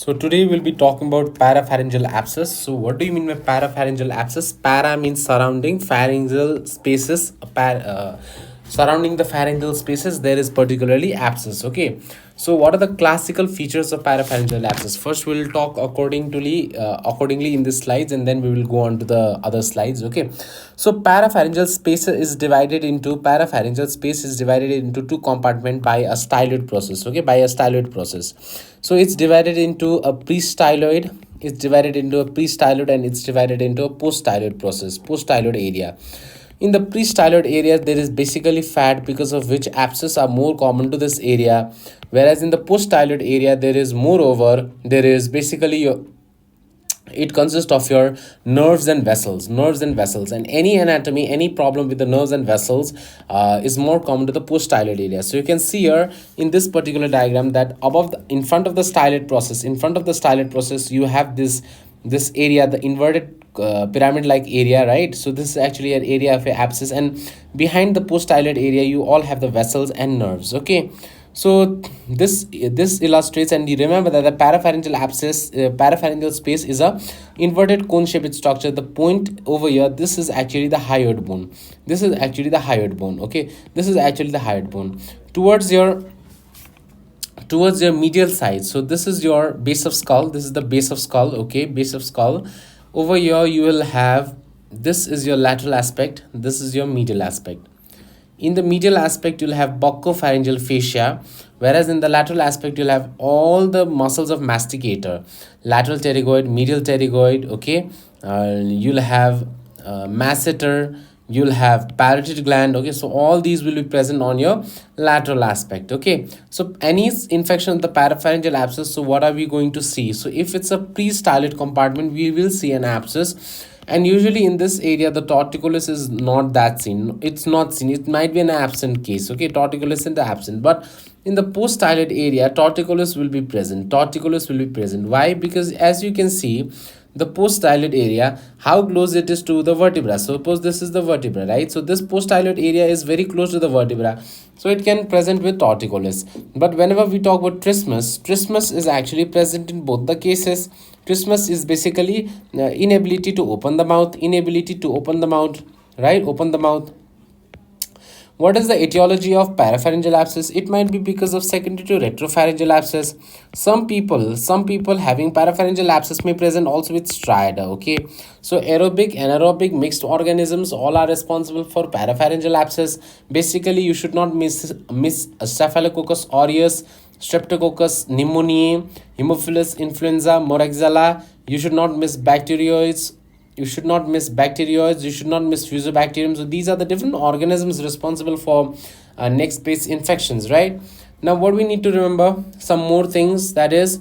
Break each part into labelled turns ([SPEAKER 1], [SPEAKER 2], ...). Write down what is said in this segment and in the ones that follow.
[SPEAKER 1] So today we'll be talking about parapharyngeal abscess. So what do you mean by parapharyngeal abscess? Para means surrounding, pharyngeal spaces, surrounding the pharyngeal spaces there is particularly abscess. Okay. So what are the classical features of parapharyngeal abscess? First we'll talk accordingly in the slides, and then we will go on to the other slides. Okay. So parapharyngeal space is divided into two compartments by a styloid process. Okay, by a styloid process. So it's divided into a pre-styloid, and it's divided into a post-styloid process, post-styloid area. In the pre-styloid area, there is basically fat, because of which abscess are more common to this area. Whereas in the post-styloid area, there is basically it consists of your nerves and vessels, and any anatomy, any problem with the nerves and vessels is more common to the post styloid area. So you can see here in this particular diagram that in front of the styloid process you have this area, the inverted pyramid like area, right? So this is actually an area of a abscess, and behind the post styloid area you all have the vessels and nerves. Okay, so this illustrates, and you remember that the parapharyngeal space is a inverted cone shaped structure. The point over here, this is actually the hyoid bone. Okay, this is actually the hyoid bone towards your medial side. So this is your base of skull. This is the base of skull. Okay, base of skull. Over here you will have, this is your lateral aspect, this is your medial aspect. In the medial aspect you'll have buccopharyngeal fascia, whereas in the lateral aspect you'll have all the muscles of masticator, lateral pterygoid, medial pterygoid. Okay, you'll have masseter, you'll have parotid gland. Okay, so all these will be present on your lateral aspect. Okay, so any infection of the parapharyngeal abscess, so what are we going to see? So if it's a pre-styloid compartment, we will see an abscess, and usually in this area the torticollis is not that seen. It's not seen, it might be an absent case. Okay, torticollis is absent, but in the post styloid area torticollis will be present. Why? Because as you can see, the post styloid area, how close it is to the vertebra. Suppose this is the vertebra, right? So this post styloid area is very close to the vertebra, so it can present with torticollis. But whenever we talk about trismus is actually present in both the cases. Trismus is basically inability to open the mouth, right? Open the mouth. What is the etiology of parapharyngeal abscess? It might be because of secondary to retropharyngeal abscess. Some people having parapharyngeal abscess may present also with striata. Okay, so aerobic, anaerobic, mixed organisms all are responsible for parapharyngeal abscess. Basically, you should not miss Staphylococcus aureus, Streptococcus pneumoniae, Haemophilus influenza, Moraxella. You should not miss bacteroids. You should not miss fusobacterium. So these are the different organisms responsible for neck space infections, right? Now what we need to remember, some more things, that is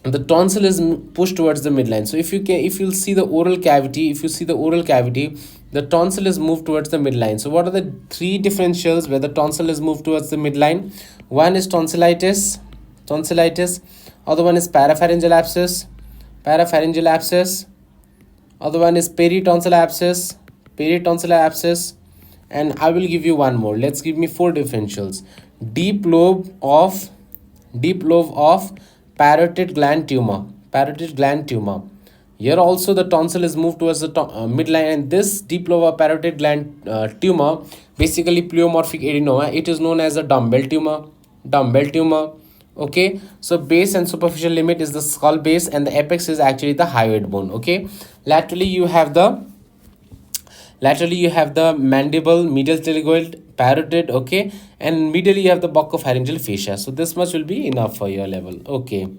[SPEAKER 1] the tonsil is pushed towards the midline. So if you see the oral cavity, the tonsil is moved towards the midline. So what are the three differentials where the tonsil is moved towards the midline? One is tonsillitis. Other one is parapharyngeal abscess. Other one is peritonsillar abscess. And I will give you one more. Let's give me four differentials. Deep lobe of parotid gland tumor. Here also the tonsil is moved towards the midline, and this deep lobe of parotid gland tumor, basically pleomorphic adenoma, it is known as a dumbbell tumor. Okay, so base and superficial limit is the skull base, and the apex is actually the hyoid bone. Okay, laterally you have the mandible, medial pterygoid, parotid. Okay, and medially you have the buccopharyngeal fascia. So this much will be enough for your level. Okay,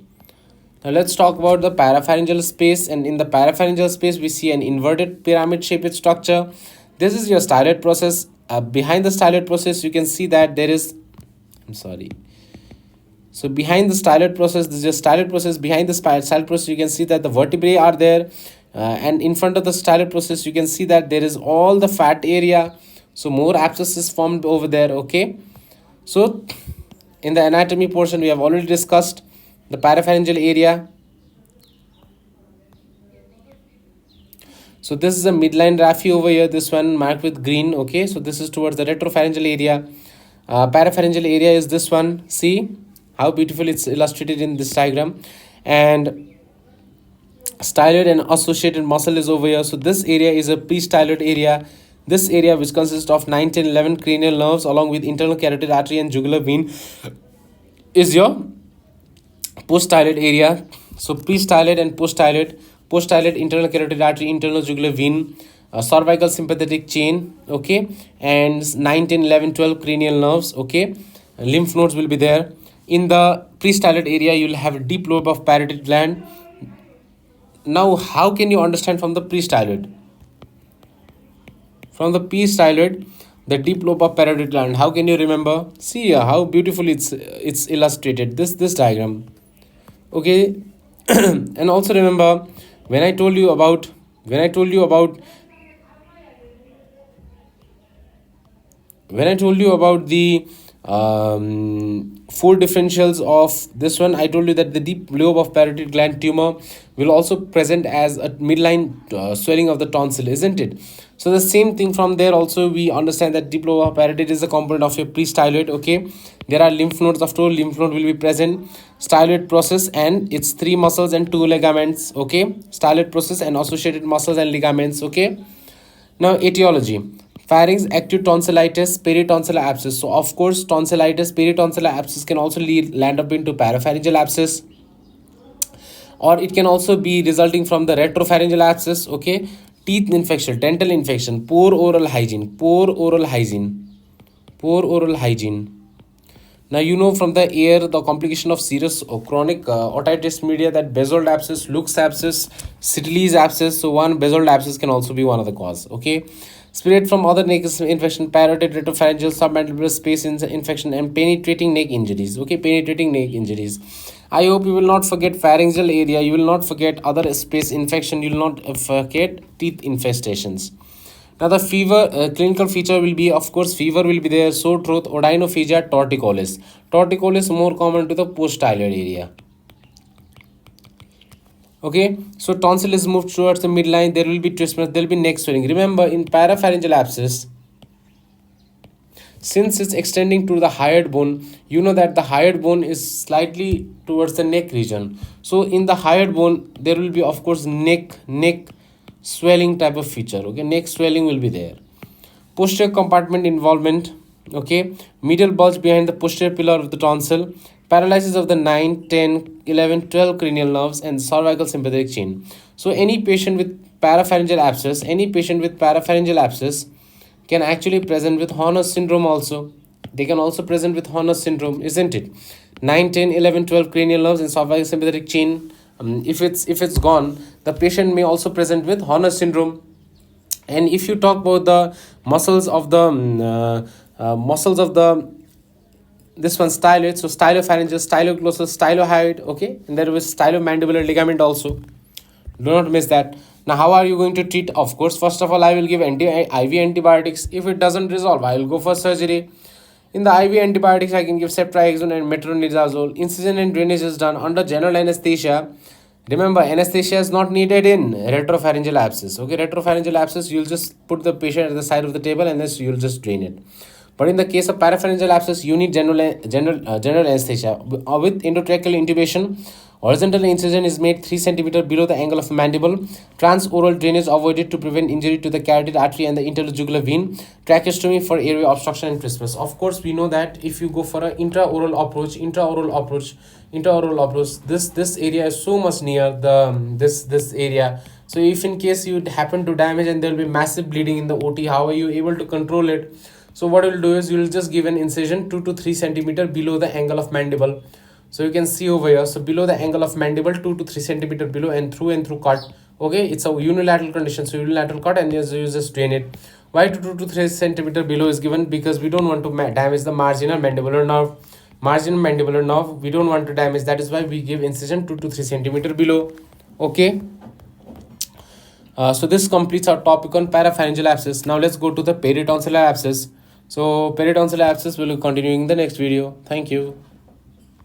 [SPEAKER 1] now let's talk about the parapharyngeal space. And in the parapharyngeal space we see an inverted pyramid shaped structure. This is your styloid process. Behind the styloid process you can see that there is, so behind the styloid process, this is your styloid process. Behind the styloid process, you can see that the vertebrae are there. And in front of the styloid process, you can see that there is all the fat area. So more abscess is formed over there. Okay. So in the anatomy portion, we have already discussed the parapharyngeal area. So this is a midline raphe over here. This one marked with green. Okay. So this is towards the retropharyngeal area. Parapharyngeal area is this one. See, How beautiful it's illustrated in this diagram. And styloid and associated muscle is over here. So this area is a pre-styloid area. This area, which consists of 9, 10, 11 cranial nerves along with internal carotid artery and jugular vein, is your post-styloid area. So pre-styloid and post-styloid. Post-styloid, internal carotid artery, internal jugular vein, cervical sympathetic chain, okay, and 9, 10, 11, 12 cranial nerves, okay. Lymph nodes will be there. In the pre-styloid area, you will have a deep lobe of parotid gland. Now, how can you understand from the pre-styloid? From the pre-styloid, the deep lobe of parotid gland. How can you remember? See here how beautifully it's illustrated. This diagram. Okay, and also remember when I told you about when I told you about when I told you about the four differentials of this one, I told you that the deep lobe of parotid gland tumor will also present as a midline swelling of the tonsil, isn't it? So the same thing from there also we understand that deep lobe of parotid is a component of your pre-styloid. Okay, there are lymph nodes. After all, lymph node will be present. Styloid process and its three muscles and two ligaments. Okay, styloid process and associated muscles and ligaments. Okay. Now etiology. Pharynx, acute tonsillitis, peritonsillar abscess. So of course tonsillitis, peritonsillar abscess can also land up into parapharyngeal abscess, or it can also be resulting from the retropharyngeal abscess. Okay, teeth infection, dental infection, poor oral hygiene, poor oral hygiene. Now you know from the air the complication of serious or chronic otitis media, that basal abscess, Luke's abscess, Sidley's abscess. So one basal abscess can also be one of the cause. Okay, spread from other neck infection, parotid, retropharyngeal, submandibular space infection, and penetrating neck injuries. Okay, penetrating neck injuries. I hope you will not forget pharyngeal area. You will not forget other space infection. You will not forget teeth infestations. Now the fever clinical feature will be, of course, fever will be there, sore throat, odynophagia, torticollis. Torticollis more common to the post-styloid area. Okay, so tonsil is moved towards the midline. There will be trismus, there will be neck swelling. Remember, in parapharyngeal abscess, since it's extending to the hyoid bone, you know that the hyoid bone is slightly towards the neck region. So in the hyoid bone, there will be, of course, neck swelling type of feature. Okay, neck swelling will be there. Posterior compartment involvement. Okay, medial bulge behind the posterior pillar of the tonsil, paralysis of the 9, 10, 11, 12 cranial nerves, and cervical sympathetic chain. So any patient with parapharyngeal abscess can actually present with Horner's syndrome also. They can also present with Horner's syndrome, isn't it? 9, 10, 11, 12 cranial nerves and cervical sympathetic chain. If it's gone, the patient may also present with Horner's syndrome. And if you talk about the muscles of the this one, styloid, so stylopharyngeal, styloglossal, stylohyoid. Okay, and there is stylomandibular ligament also. Do not miss that. Now how are you going to treat? Of course, first of all, I will give IV antibiotics. If it doesn't resolve, I will go for surgery. In the IV antibiotics, I can give ceftriaxone and metronidazole. Incision and drainage is done under general anesthesia. Remember, anesthesia is not needed in retropharyngeal abscess. Okay, retropharyngeal abscess, you'll just put the patient at the side of the table and then you'll just drain it. But in the case of parapharyngeal abscess, you need general anesthesia with endotracheal intubation. Horizontal incision is made 3 cm below the angle of mandible. Transoral drainage avoided to prevent injury to the carotid artery and the internal jugular vein. Tracheostomy for airway obstruction and trismus. Of course, we know that if you go for an intraoral approach, this area is so much near this area. So if in case you happen to damage and there will be massive bleeding in the OT, how are you able to control it? So what you will do is you will just give an incision 2 to 3 cm below the angle of mandible. So you can see over here, so below the angle of mandible, 2 to 3 cm below, and through cut. Okay, it's a unilateral condition, so unilateral cut, and you just drain it. Why 2 to 3 cm below is given? Because we don't want to damage the marginal mandibular nerve. We don't want to damage. That is why we give incision 2 to 3 cm below. Okay. So this completes our topic on parapharyngeal abscess. Now let's go to the peritonsillar abscess. So peritonsillar abscess will be continuing in the next video. Thank you.